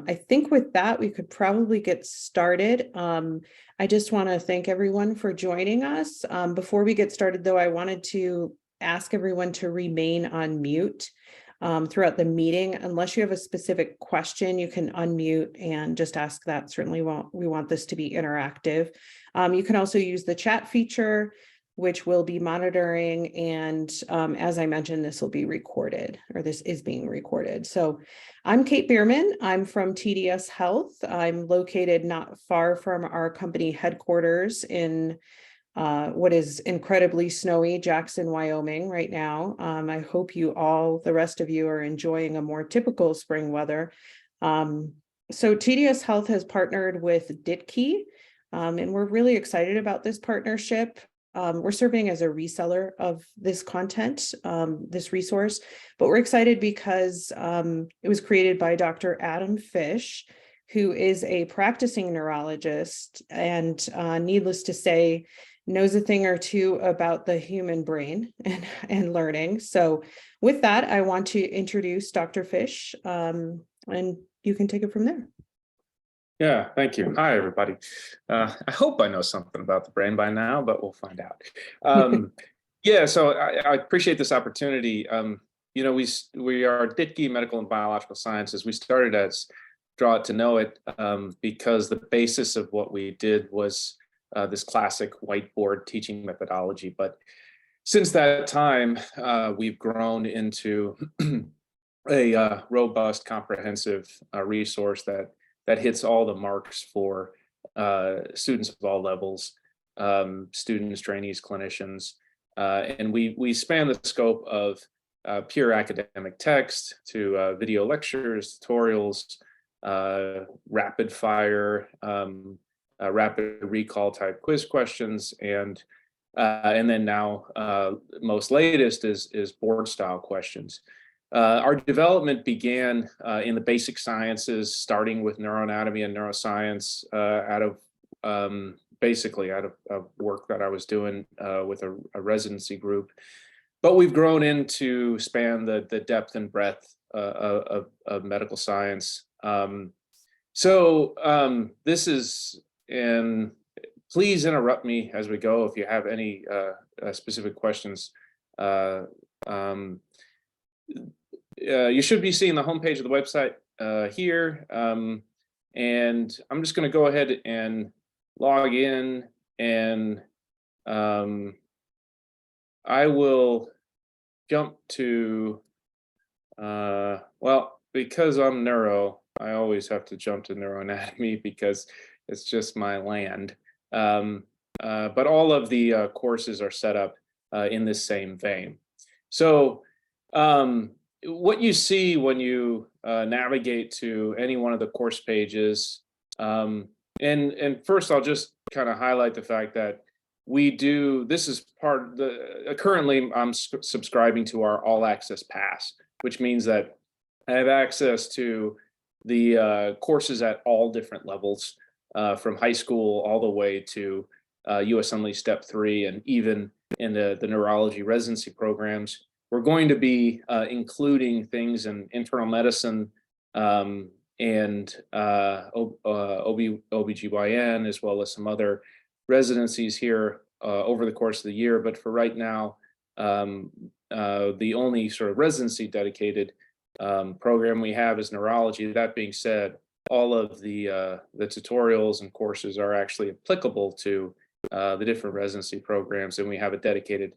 I think with that, we could probably get started. I just want to thank everyone for joining us. Before we get started, though, I wanted to ask everyone to remain on mute throughout the meeting. Unless you have a specific question, you can unmute and just ask that. Certainly we want this to be interactive. You can also use the chat feature, which we'll be monitoring. And as I mentioned, this will be recorded, or this is being recorded. So I'm Kate Bierman. I'm from TDS Health. I'm located not far from our company headquarters in what is incredibly snowy Jackson, Wyoming right now. I hope you all, the rest of you, are enjoying a more typical spring weather. So TDS Health has partnered with Ditki, and we're really excited about this partnership. We're serving as a reseller of this content, this resource, but we're excited because it was created by Dr. Adam Fisch, who is a practicing neurologist and needless to say, knows a thing or two about the human brain and learning. So with that, I want to introduce Dr. Fisch, and you can take it from there. Yeah, thank you. Hi, everybody. I hope I know something about the brain by now, but we'll find out. Yeah, so I appreciate this opportunity. You know, we are Ditki Medical and Biological Sciences. We started as Draw It to Know It because the basis of what we did was this classic whiteboard teaching methodology. But since that time, we've grown into a robust, comprehensive resource that hits all the marks for students of all levels, students, trainees, clinicians. And we span the scope of pure academic text to video lectures, tutorials, rapid fire, rapid recall type quiz questions, and then now most latest is board style questions. Our development began in the basic sciences, starting with neuroanatomy and neuroscience basically out of work that I was doing with a residency group. But we've grown into span the depth and breadth of medical science. This is, and please interrupt me as we go if you have any specific questions. You should be seeing the homepage of the website here. And I'm just going to go ahead and log in, and I will jump to, well, because I'm neuro, I always have to jump to neuroanatomy because it's just my land. But all of the courses are set up in this same vein. So what you see when you navigate to any one of the course pages, and first I'll just kind of highlight the fact that this is part of the, currently I'm subscribing to our all access pass, which means that I have access to the courses at all different levels, from high school all the way to USMLE Step 3, and even in the neurology residency programs. We're going to be including things in internal medicine and OBGYN, as well as some other residencies here over the course of the year. But for right now, the only sort of residency dedicated program we have is neurology. That being said, all of the tutorials and courses are actually applicable to the different residency programs, and we have a dedicated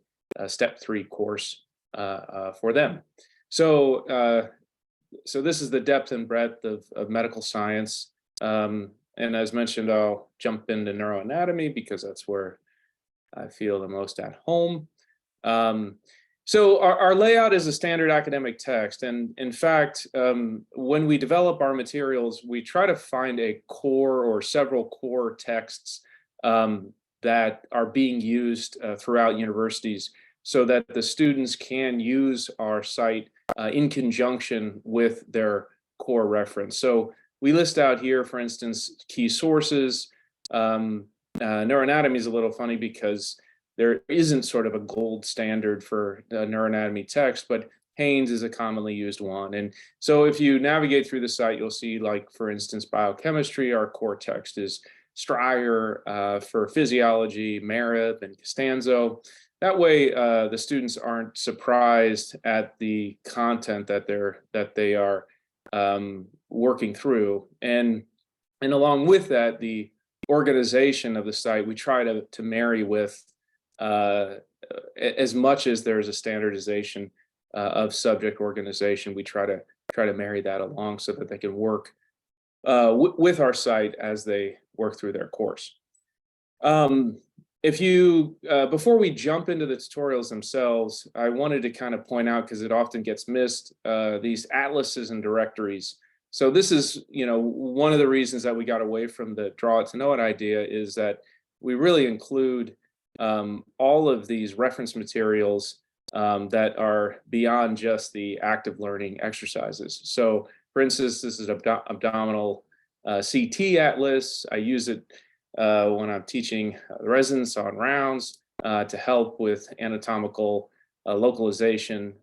Step 3 course for them. So this is the depth and breadth of medical science. And as mentioned, I'll jump into neuroanatomy because that's where I feel the most at home. So our layout is a standard academic text. And in fact, when we develop our materials, we try to find a core or several core texts that are being used throughout universities, so that the students can use our site in conjunction with their core reference. So we list out here, for instance, key sources. Neuroanatomy is a little funny because there isn't sort of a gold standard for neuroanatomy text, but Haynes is a commonly used one. And so if you navigate through the site, you'll see, like, for instance, biochemistry, our core text is Stryer. For physiology, Merib and Costanzo. That way, the students aren't surprised at the content that they are working through. And along with that, the organization of the site, we try to marry with, as much as there's a standardization of subject organization, we try to marry that along so that they can work with our site as they work through their course. Before we jump into the tutorials themselves, I wanted to kind of point out, because it often gets missed, these atlases and directories. So this is, one of the reasons that we got away from the draw it to know it idea, is that we really include all of these reference materials that are beyond just the active learning exercises. So, for instance, this is abdominal CT atlas. I use it when I'm teaching residents on rounds to help with anatomical localization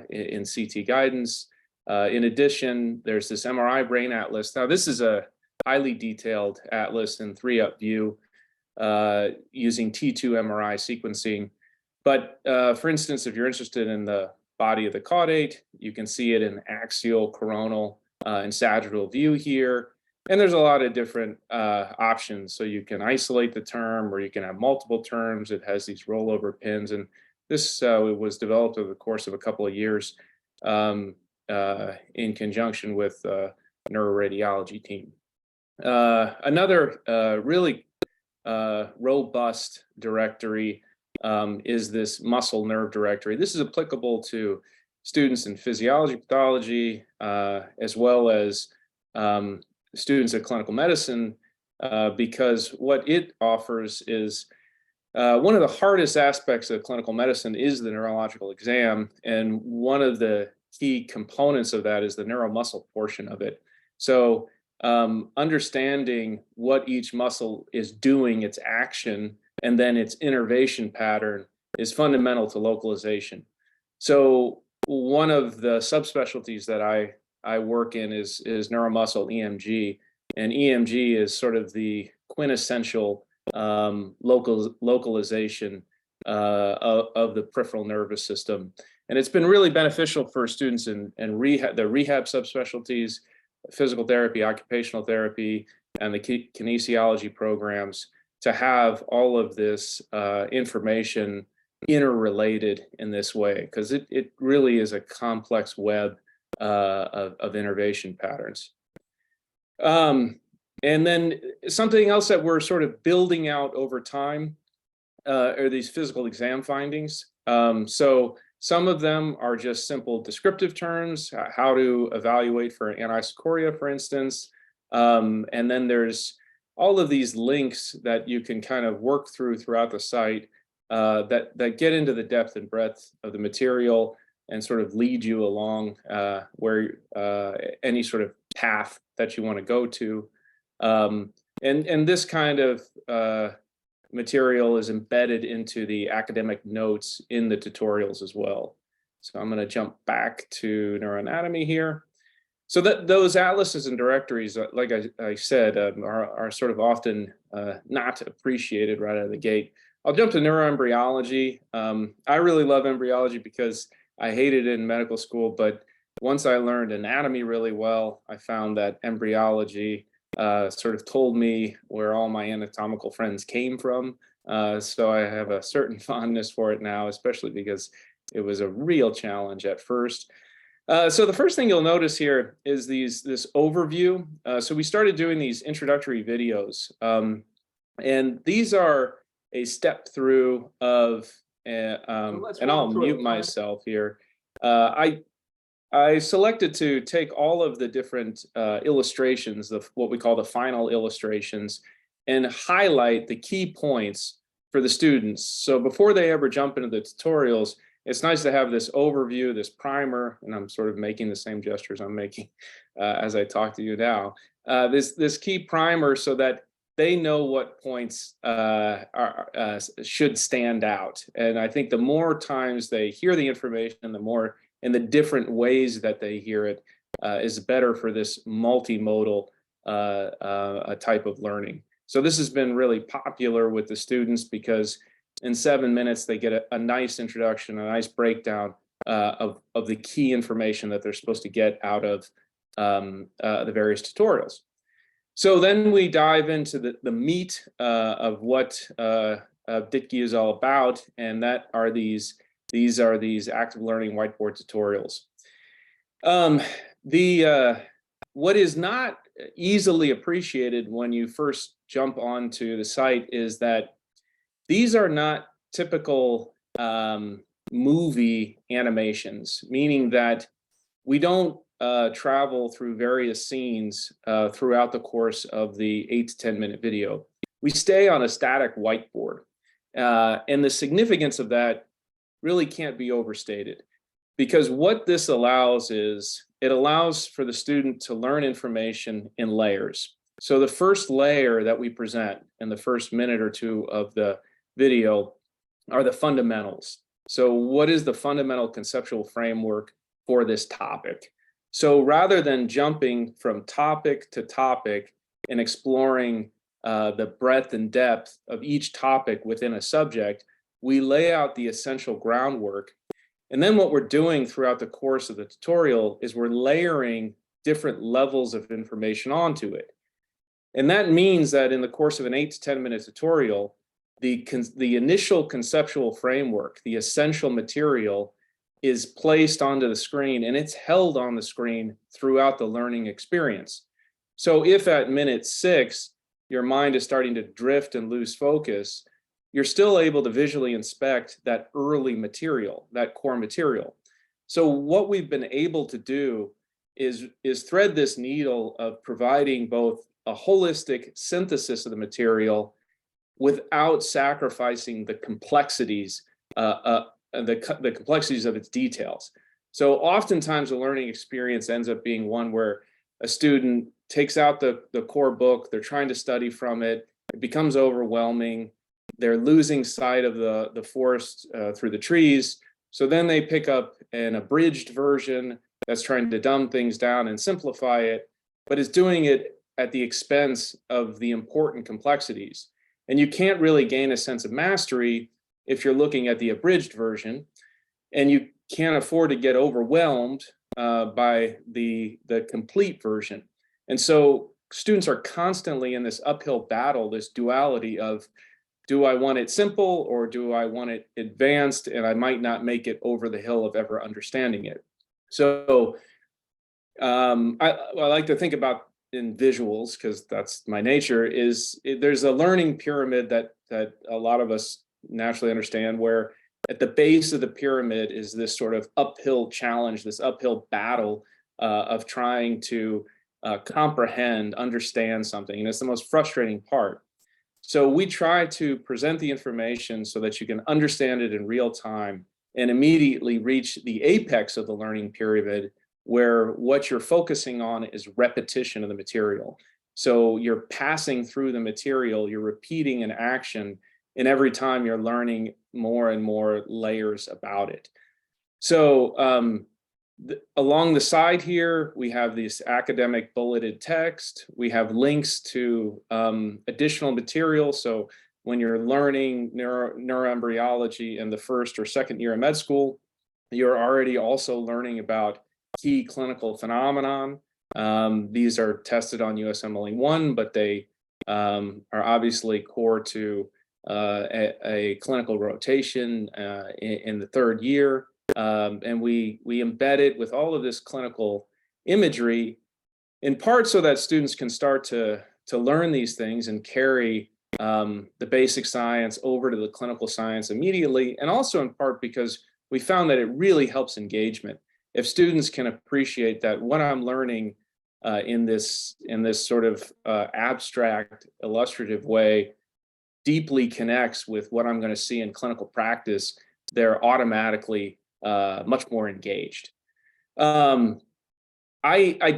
in CT guidance. In addition, there's this MRI brain atlas. Now, this is a highly detailed atlas in 3-up view using T2 MRI sequencing. But for instance, if you're interested in the body of the caudate, you can see it in axial, coronal, and sagittal view here. And there's a lot of different options. So you can isolate the term, or you can have multiple terms. It has these rollover pins. And this was developed over the course of a couple of years in conjunction with neuroradiology team. Another really robust directory is this muscle nerve directory. This is applicable to students in physiology, pathology, as well as students at clinical medicine, because what it offers is one of the hardest aspects of clinical medicine is the neurological exam, and one of the key components of that is the neuromuscle portion of it. So understanding what each muscle is doing, its action, and then its innervation pattern is fundamental to localization. So one of the subspecialties that I work in is neuromuscle EMG, and EMG is sort of the quintessential localization of the peripheral nervous system. And it's been really beneficial for students in rehab, the rehab subspecialties, physical therapy, occupational therapy, and the kinesiology programs, to have all of this information interrelated in this way, because it really is a complex web of innervation patterns. And then something else that we're sort of building out over time are these physical exam findings. So some of them are just simple descriptive terms, how to evaluate for anisocoria, for instance. And then there's all of these links that you can kind of work throughout the site that get into the depth and breadth of the material and sort of lead you along where any sort of path that you want to go to. And this kind of material is embedded into the academic notes in the tutorials as well. So I'm going to jump back to neuroanatomy here. So that those atlases and directories, like I said, are sort of often not appreciated right out of the gate. I'll jump to neuroembryology. I really love embryology because I hated it in medical school, but once I learned anatomy really well, I found that embryology sort of told me where all my anatomical friends came from. So I have a certain fondness for it now, especially because it was a real challenge at first. So the first thing you'll notice here is this overview. So we started doing these introductory videos, and these are a step through of, and I'll mute myself here. I selected to take all of the different illustrations, what we call the final illustrations, and highlight the key points for the students. So before they ever jump into the tutorials, it's nice to have this overview, this primer, and I'm sort of making the same gestures I'm making as I talk to you now. This key primer so that they know what points should stand out. And I think the more times they hear the information, the more and the different ways that they hear it is better for this multimodal type of learning. So this has been really popular with the students because in 7 minutes they get a nice introduction, a nice breakdown of the key information that they're supposed to get out of the various tutorials. So then we dive into the meat of what Ditki is all about, and that are these active learning whiteboard tutorials. What is not easily appreciated when you first jump onto the site is that these are not typical movie animations, meaning that we don't travel through various scenes throughout the course of the 8 to 10 minute video. We stay on a static whiteboard. And the significance of that really can't be overstated, because what this allows is it allows for the student to learn information in layers. So the first layer that we present in the first minute or two of the video are the fundamentals. So what is the fundamental conceptual framework for this topic? So rather than jumping from topic to topic and exploring the breadth and depth of each topic within a subject, we lay out the essential groundwork. And then what we're doing throughout the course of the tutorial is we're layering different levels of information onto it. And that means that in the course of an 8 to 10 minute tutorial, the initial conceptual framework, the essential material, is placed onto the screen, and it's held on the screen throughout the learning experience. So if at minute 6, your mind is starting to drift and lose focus, you're still able to visually inspect that early material, that core material. So what we've been able to do is thread this needle of providing both a holistic synthesis of the material without sacrificing the complexities, the complexities of its details. So oftentimes the learning experience ends up being one where a student takes out the core book, they're trying to study from it, it becomes overwhelming, they're losing sight of the forest through the trees. So then they pick up an abridged version that's trying to dumb things down and simplify it, but is doing it at the expense of the important complexities. And you can't really gain a sense of mastery if you're looking at the abridged version, and you can't afford to get overwhelmed by the complete version. And so students are constantly in this uphill battle, this duality of, do I want it simple or do I want it advanced, and I might not make it over the hill of ever understanding it. So I like to think about in visuals, because that's my nature, there's a learning pyramid that a lot of us naturally understand, where at the base of the pyramid is this sort of uphill challenge, this uphill battle of trying to comprehend, understand something. And it's the most frustrating part. So we try to present the information so that you can understand it in real time and immediately reach the apex of the learning pyramid, where what you're focusing on is repetition of the material. So you're passing through the material, you're repeating an action, and every time you're learning more and more layers about it. So along the side here, we have this academic bulleted text. We have links to additional material. So when you're learning neuroembryology in the first or second year of med school, you're already also learning about key clinical phenomenon. These are tested on USMLE1, but they are obviously core to a clinical rotation in the third year. And we embed it with all of this clinical imagery, in part so that students can start to learn these things and carry the basic science over to the clinical science immediately, and also in part because we found that it really helps engagement. If students can appreciate that what I'm learning in this sort of abstract, illustrative way deeply connects with what I'm going to see in clinical practice, they're automatically much more engaged. I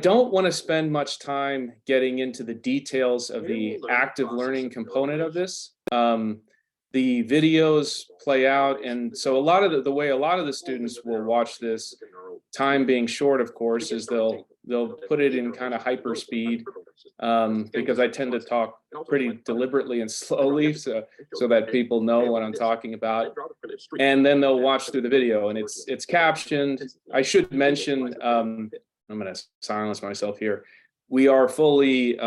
don't want to spend much time getting into the details of the active learning component of this. The videos play out, and so a lot of the way a lot of the students will watch this time being short, of course, is they'll put it in kind of hyper speed, because I tend to talk pretty deliberately and slowly, so that people know what I'm talking about. And then they'll watch through the video, and it's captioned. I should mention, I'm going to silence myself here. We are fully,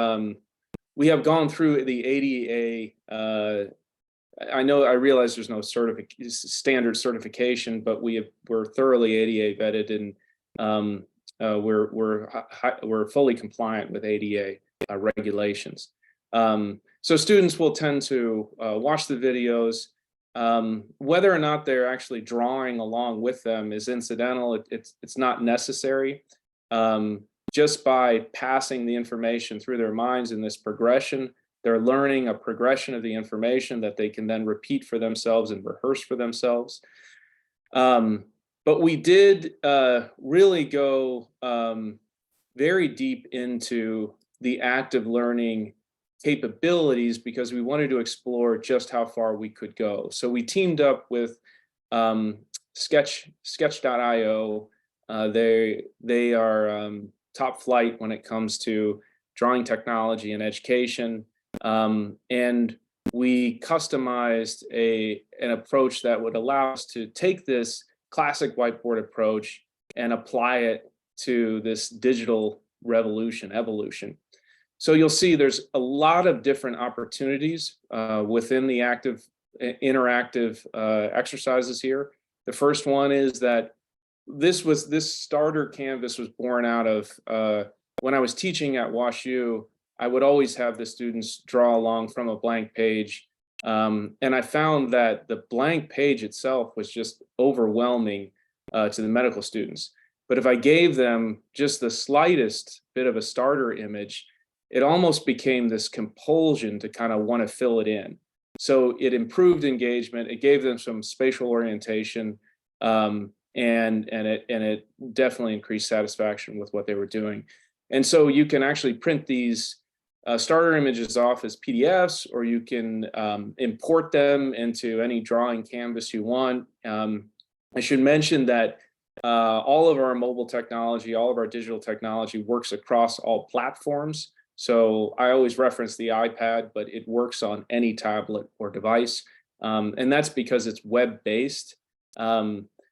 we have gone through the ADA. I realize there's no standard certification, but we're thoroughly ADA vetted, and we're fully compliant with ADA regulations. So students will tend to watch the videos. Whether or not they're actually drawing along with them is incidental. It's not necessary. Just by passing the information through their minds in this progression, they're learning a progression of the information that they can then repeat for themselves and rehearse for themselves. But we did really go very deep into the active learning capabilities because we wanted to explore just how far we could go. So we teamed up with Sketch.io. They are top flight when it comes to drawing technology and education. And we customized an approach that would allow us to take this classic whiteboard approach and apply it to this digital evolution. So you'll see there's a lot of different opportunities within the interactive exercises here. The first one is that this starter canvas was born out of when I was teaching at WashU. I would always have the students draw along from a blank page. And I found that the blank page itself was just overwhelming to the medical students. But if I gave them just the slightest bit of a starter image, it almost became this compulsion to kind of want to fill it in. So it improved engagement. It gave them some spatial orientation, and it definitely increased satisfaction with what they were doing. And so you can actually print these starter images off as PDFs, or you can import them into any drawing canvas you want. I should mention that all of our mobile technology, all of our digital technology works across all platforms. So I always reference the iPad, but it works on any tablet or device. And that's because it's web-based.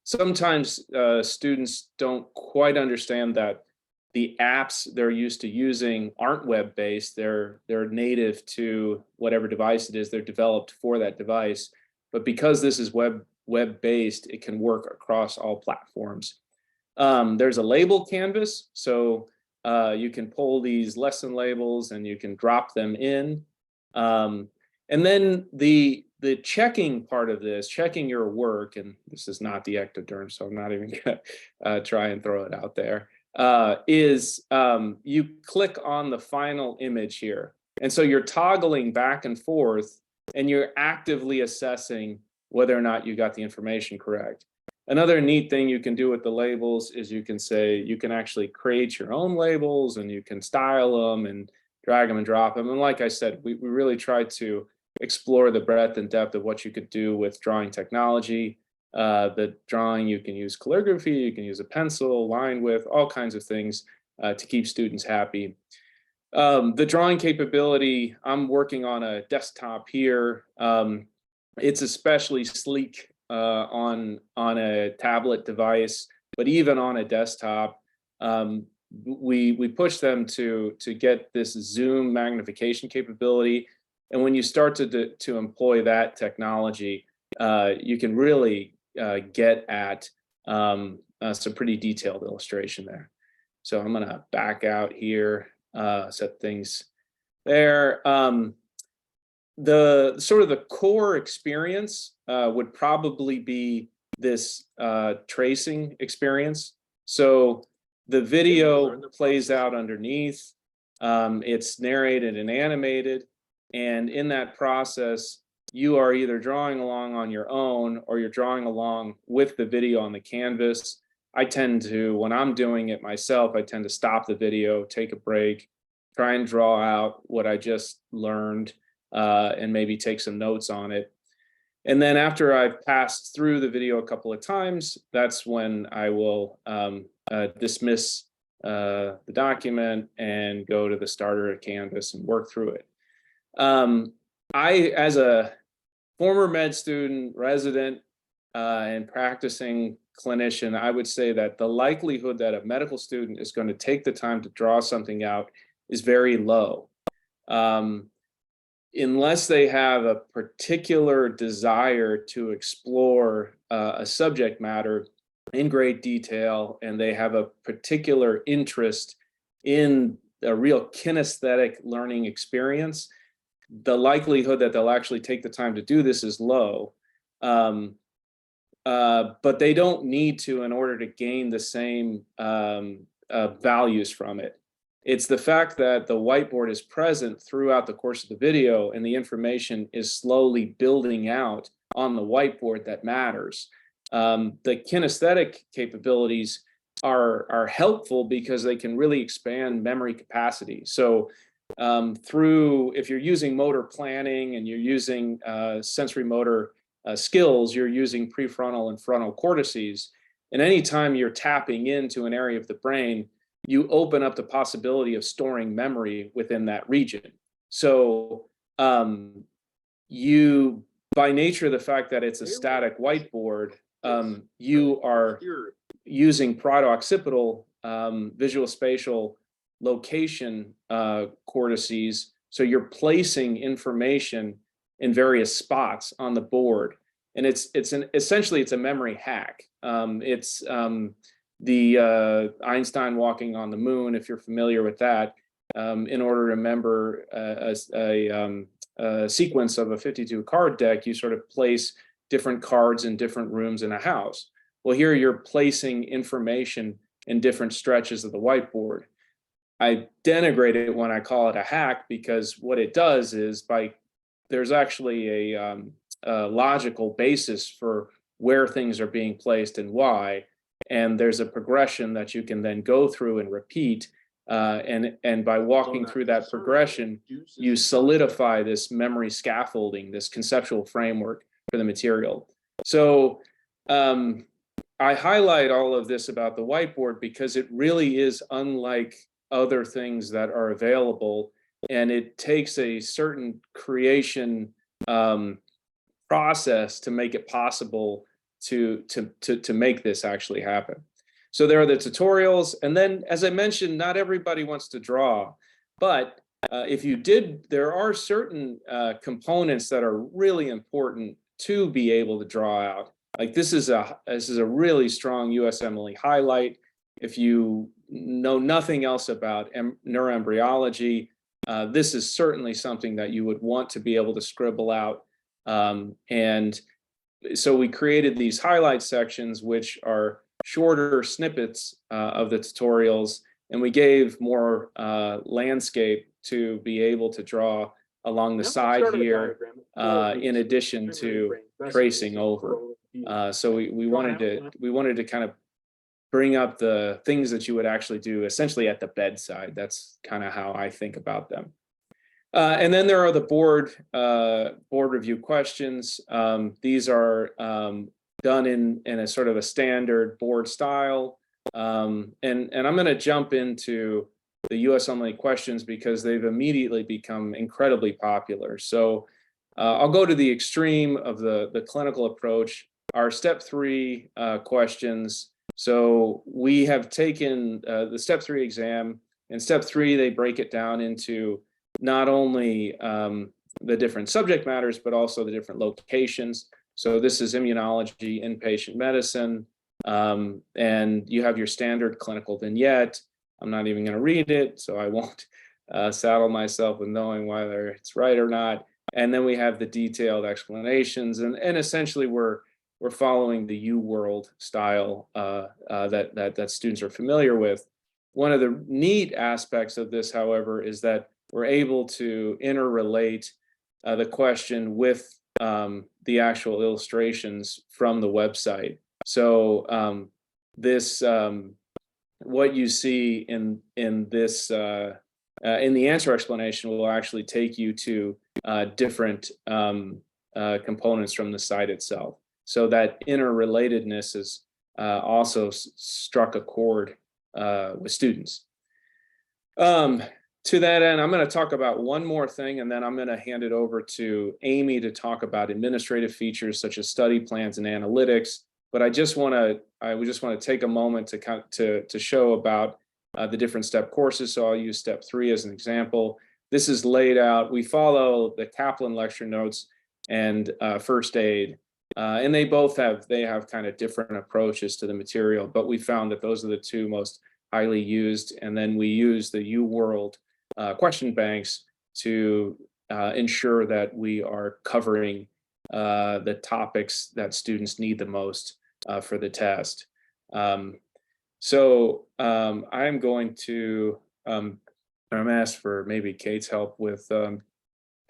Sometimes students don't quite understand that the apps they're used to using aren't web-based. They're native to whatever device it is. They're developed for that device. But because this is web-based, it can work across all platforms. There's a label canvas, so you can pull these lesson labels and you can drop them in. And then the checking part of this, checking your work, and this is not the ectoderm, so I'm not even gonna try and throw it out there, is you click on the final image here. And so you're toggling back and forth and you're actively assessing whether or not you got the information correct. Another neat thing you can do with the labels is you can actually create your own labels, and you can style them and drag them and drop them. And like I said, we really tried to explore the breadth and depth of what you could do with drawing technology. The drawing, you can use calligraphy, you can use a pencil, line width, all kinds of things to keep students happy. The drawing capability, I'm working on a desktop here. It's especially sleek on a tablet device, but even on a desktop, we push them to get this zoom magnification capability. And when you start to employ that technology, you can really get at some pretty detailed illustration there. So I'm going to back out here, set things there. The sort of the core experience would probably be this tracing experience. So the video plays out underneath. It's narrated and animated. And in that process, you are either drawing along on your own or you're drawing along with the video on the canvas. I tend to, when I'm doing it myself, I tend to stop the video, take a break, try and draw out what I just learned, and maybe take some notes on it. And then after I've passed through the video a couple of times, that's when I will dismiss the document and go to the starter canvas and work through it. As a former med student, resident, and practicing clinician, I would say that the likelihood that a medical student is going to take the time to draw something out is very low. Unless they have a particular desire to explore a subject matter in great detail, and they have a particular interest in a real kinesthetic learning experience, the likelihood that they'll actually take the time to do this is low. But they don't need to in order to gain the same values from it. It's the fact that the whiteboard is present throughout the course of the video and the information is slowly building out on the whiteboard that matters. The kinesthetic capabilities are helpful because they can really expand memory capacity. So if you're using motor planning and you're using sensory motor skills, you're using prefrontal and frontal cortices. And anytime you're tapping into an area of the brain, you open up the possibility of storing memory within that region. So you, by nature of the fact that it's a static whiteboard, you are using parieto-occipital visual spatial location cortices. So you're placing information in various spots on the board, and essentially it's a memory hack. It's the Einstein walking on the moon, if you're familiar with that. In order to remember a sequence of a 52 card deck, you sort of place different cards in different rooms in a house. Well, here you're placing information in different stretches of the whiteboard. I denigrate it when I call it a hack, because what it does is there's actually a logical basis for where things are being placed and why. And there's a progression that you can then go through and repeat. And by walking through that progression, you solidify this memory scaffolding, this conceptual framework for the material. So I highlight all of this about the whiteboard because it really is unlike other things that are available. And it takes a certain creation process to make it possible to make this actually happen. So there are the tutorials, and then, as I mentioned, not everybody wants to draw, but if you did, there are certain components that are really important to be able to draw out. Like this is a really strong USMLE highlight. If you know nothing else about neuroembryology, this is certainly something that you would want to be able to scribble out. And so we created these highlight sections, which are shorter snippets of the tutorials, and we gave more landscape to be able to draw along the side here, in addition to tracing over. So we wanted to kind of bring up the things that you would actually do essentially at the bedside. That's kind of how I think about them. And then there are the board review questions. These are done in a sort of a standard board style. And I'm going to jump into the USMLE questions because they've immediately become incredibly popular. So I'll go to the extreme of the clinical approach. Our step 3 questions. So we have taken the step 3 exam. In step 3, they break it down into not only the different subject matters, but also the different locations. So this is immunology, inpatient medicine, and you have your standard clinical vignette. I'm not even going to read it, so I won't saddle myself with knowing whether it's right or not. And then we have the detailed explanations, and essentially we're following the UWorld style that students are familiar with. One of the neat aspects of this, however, is that we're able to interrelate the question with the actual illustrations from the website. So what you see in this in the answer explanation will actually take you to different components from the site itself. So that interrelatedness is also struck a chord with students. To that end, I'm going to talk about one more thing, and then I'm going to hand it over to Amy to talk about administrative features such as study plans and analytics. But I just want to take a moment to show about the different step courses. So I'll use step 3 as an example. This is laid out. We follow the Kaplan lecture notes and first aid, and they have kind of different approaches to the material. But we found that those are the two most highly used, and then we use the UWorld question banks to ensure that we are covering the topics that students need the most for the test. So I'm going to ask for maybe Kate's help with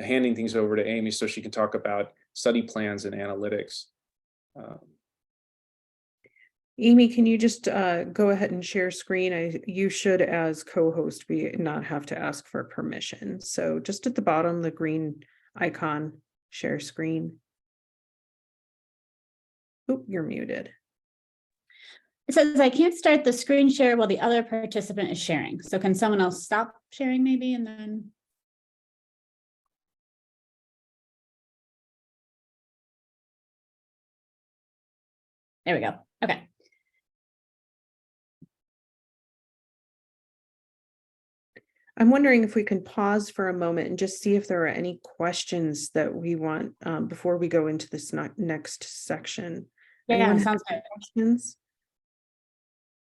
handing things over to Amy so she can talk about study plans and analytics. Amy, can you just go ahead and share screen? You should, as co-host, not have to ask for permission. So just at the bottom, the green icon, share screen. Oh, you're muted. It says I can't start the screen share while the other participant is sharing. So can someone else stop sharing maybe and then? There we go. Okay. I'm wondering if we can pause for a moment and just see if there are any questions that we want before we go into this next section. Yeah, Anyone sounds have good. questions?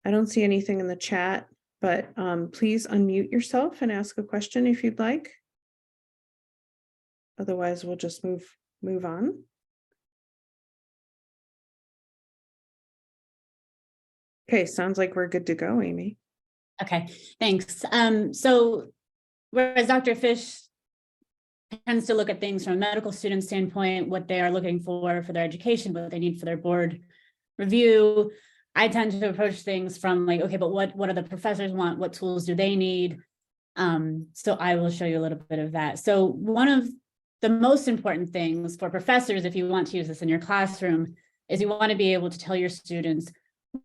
I don't see anything in the chat, but please unmute yourself and ask a question if you'd like. Otherwise, we'll just move on. Okay, sounds like we're good to go, Amy. Okay, thanks. So whereas Dr. Fisch tends to look at things from a medical student standpoint, what they are looking for their education, what they need for their board review, I tend to approach things from like, okay, but what do the professors want? What tools do they need? So I will show you a little bit of that. So one of the most important things for professors, if you want to use this in your classroom, is you want to be able to tell your students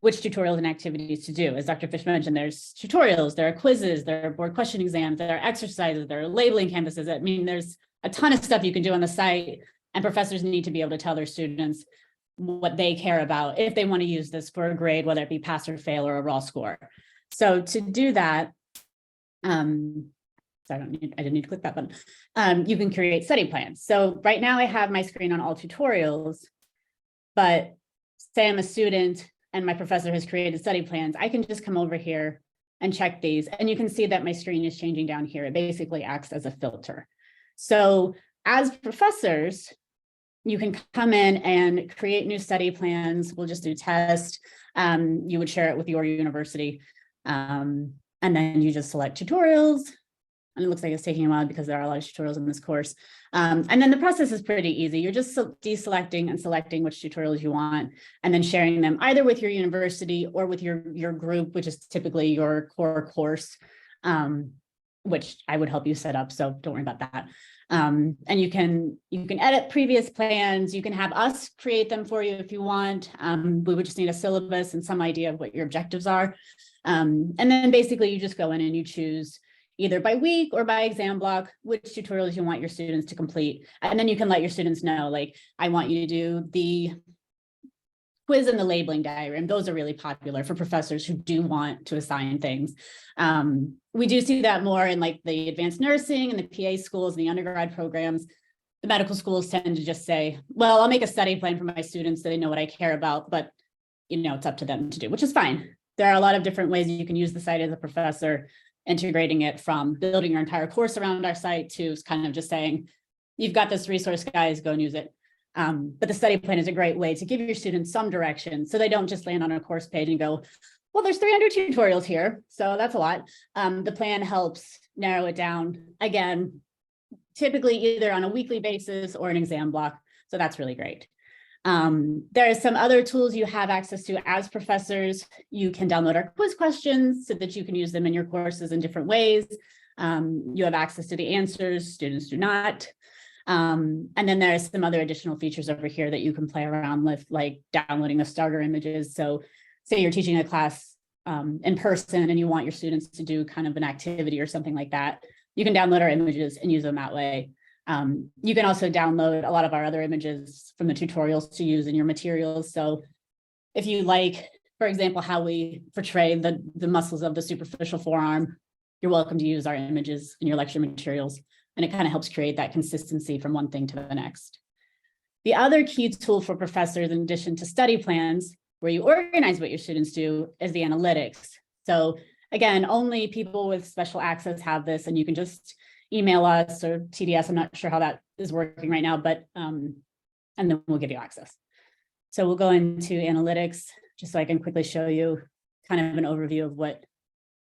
which tutorials and activities to do. As Dr. Fisch mentioned, there's tutorials, there are quizzes, there are board question exams, there are exercises, there are labeling canvases. I mean, there's a ton of stuff you can do on the site, and professors need to be able to tell their students what they care about if they want to use this for a grade, whether it be pass or fail or a raw score. So to do that, I didn't need to click that button. You can create study plans. So right now I have my screen on all tutorials, but say I'm a student and my professor has created study plans, I can just come over here and check these. And you can see that my screen is changing down here. It basically acts as a filter. So as professors, you can come in and create new study plans. We'll just do test. You would share it with your university. And then you just select tutorials. And it looks like it's taking a while because there are a lot of tutorials in this course. And then the process is pretty easy. You're just deselecting and selecting which tutorials you want, and then sharing them either with your university or with your group, which is typically your core course, which I would help you set up. So don't worry about that. And you can edit previous plans. You can have us create them for you if you want. We would just need a syllabus and some idea of what your objectives are. And then basically you just go in and you choose either by week or by exam block, which tutorials you want your students to complete. And then you can let your students know, like, I want you to do the quiz and the labeling diagram. Those are really popular for professors who do want to assign things. We do see that more in like the advanced nursing and the PA schools and the undergrad programs. The medical schools tend to just say, well, I'll make a study plan for my students so they know what I care about, but it's up to them to do, which is fine. There are a lot of different ways you can use the site as a professor, integrating it from building your entire course around our site to kind of just saying, you've got this resource, guys, go and use it. But the study plan is a great way to give your students some direction so they don't just land on a course page and go, well, there's 300 tutorials here, so that's a lot. The plan helps narrow it down, again, typically either on a weekly basis or an exam block. So that's really great. There are some other tools you have access to as professors. You can download our quiz questions so that you can use them in your courses in different ways. You have access to the answers, students do not. And then there are some other additional features over here that you can play around with, like downloading the starter images. So say you're teaching a class in person and you want your students to do kind of an activity or something like that, you can download our images and use them that way. You can also download a lot of our other images from the tutorials to use in your materials. So if you like, for example, how we portray the muscles of the superficial forearm, you're welcome to use our images in your lecture materials. And it kind of helps create that consistency from one thing to the next. The other key tool for professors, in addition to study plans, where you organize what your students do, is the analytics. So again, only people with special access have this, and you can just email us or TDS. I'm not sure how that is working right now, but and then we'll give you access. So we'll go into analytics, just so I can quickly show you kind of an overview of what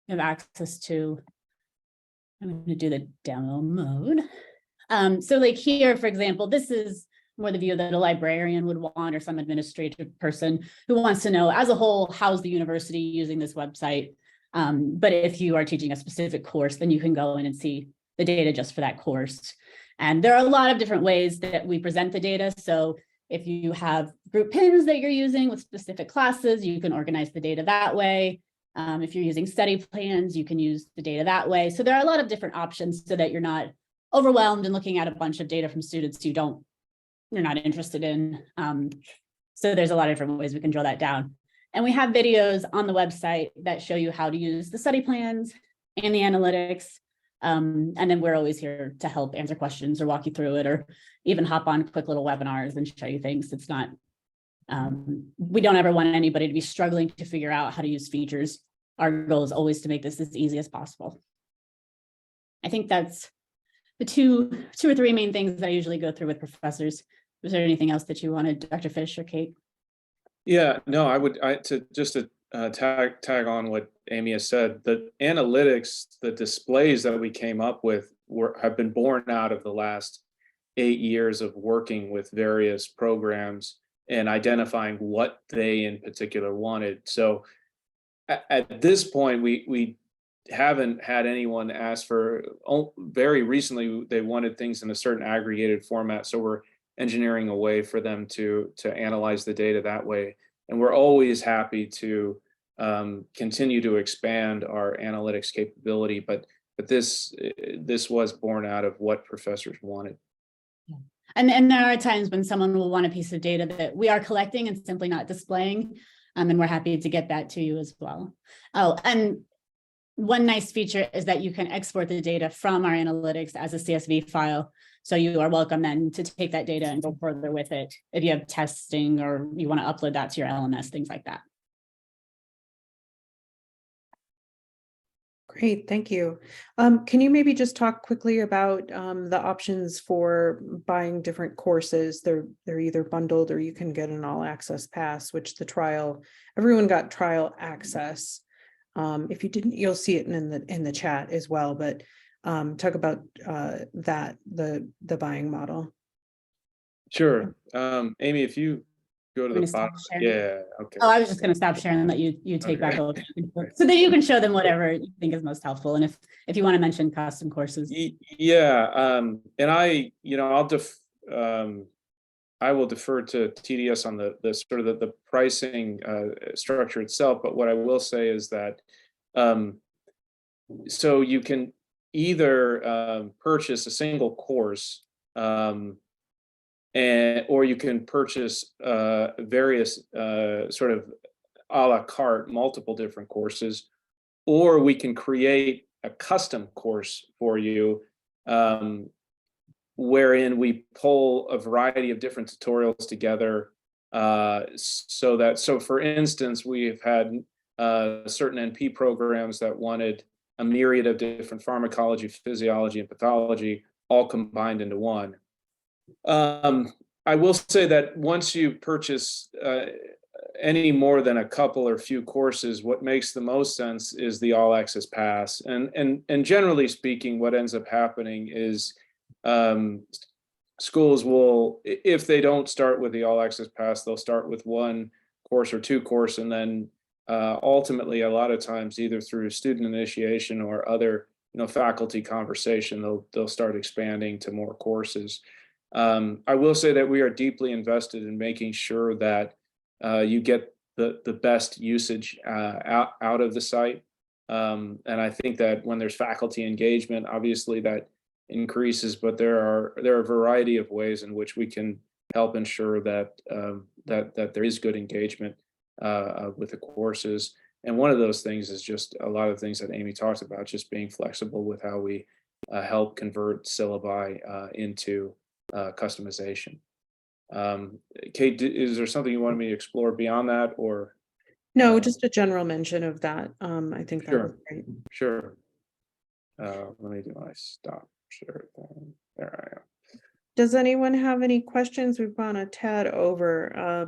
you have access to. I'm going to do the demo mode. So like here, for example, this is more the view that a librarian would want, or some administrative person who wants to know as a whole, how's the university using this website? But if you are teaching a specific course, then you can go in and see the data just for that course. And there are a lot of different ways that we present the data. So if you have group pins that you're using with specific classes, you can organize the data that way. If you're using study plans, you can use the data that way. So there are a lot of different options so that you're not overwhelmed and looking at a bunch of data from students you're not interested in. So there's a lot of different ways we can drill that down. And we have videos on the website that show you how to use the study plans and the analytics. And then we're always here to help answer questions or walk you through it, or even hop on quick little webinars and show you things. It's not, we don't ever want anybody to be struggling to figure out how to use features. Our goal is always to make this as easy as possible. I think that's the two or three main things that I usually go through with professors. Was there anything else that you wanted, Dr. Fisch or Kate? Yeah, no, to tag on what Amy has said. The analytics, the displays that we came up with have been born out of the last 8 years of working with various programs and identifying what they in particular wanted. So at this point, we haven't had anyone ask for, very recently, they wanted things in a certain aggregated format. So we're engineering a way for them to analyze the data that way. And we're always happy to continue to expand our analytics capability, but this was born out of what professors wanted. And there are times when someone will want a piece of data that we are collecting and simply not displaying, and we're happy to get that to you as well. Oh, and one nice feature is that you can export the data from our analytics as a CSV file. So you are welcome then to take that data and go further with it if you have testing or you want to upload that to your LMS, things like that. Great, thank you. Can you maybe just talk quickly about the options for buying different courses? They're either bundled or you can get an all access pass, which everyone got trial access. If you didn't, you'll see it in the chat as well, but talk about the buying model. Sure. Amy, if you go to the bottom. Yeah, okay. Oh, I was just going to stop sharing and let you take back over. So that you can show them whatever you think is most helpful. And if you want to mention custom courses. Yeah, and I will defer to TDS on the sort of the pricing structure itself. But what I will say is that so you can either purchase a single course, or you can purchase various sort of a la carte, multiple different courses, or we can create a custom course for you, wherein we pull a variety of different tutorials together. So for instance, we've had certain NP programs that wanted a myriad of different pharmacology, physiology, and pathology all combined into one. I will say that once you purchase any more than a couple or few courses, what makes the most sense is the all access pass. And generally speaking, what ends up happening is schools will, if they don't start with the all access pass, they'll start with one course or two course, and then ultimately, a lot of times, either through student initiation or other faculty conversation, they'll start expanding to more courses. I will say that we are deeply invested in making sure that you get the best usage out of the site. And I think that when there's faculty engagement, obviously that increases, but there are a variety of ways in which we can help ensure that that there is good engagement with the courses. And one of those things is just a lot of things that Amy talked about, just being flexible with how we help convert syllabi into customization. Kate, is there something you wanted me to explore beying that, or? No, just a general mention of that. I think that was Sure. great. Sure. Let me do my stop share thing. There I am. Does anyone have any questions? We've gone a tad over,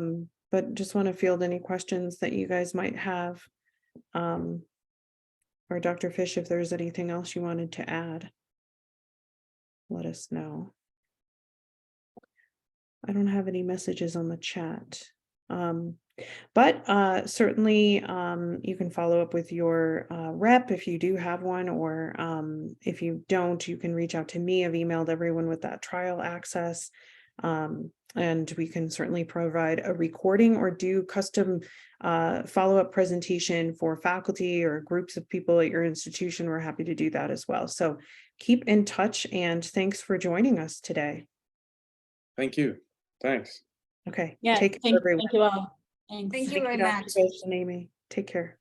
but just want to field any questions that you guys might have. Or Dr. Fisch, if there's anything else you wanted to add, let us know. I don't have any messages on the chat. But certainly you can follow up with your rep if you do have one, or if you don't, you can reach out to me. I've emailed everyone with that trial access, and we can certainly provide a recording or do custom follow-up presentation for faculty or groups of people at your institution. We're happy to do that as well. So keep in touch, and thanks for joining us today. Thank you. Thanks. Okay. Yeah, Take care, everyone. thank you all. Thanks. Thank you very Dr. much. Fisch and Amy. Take care.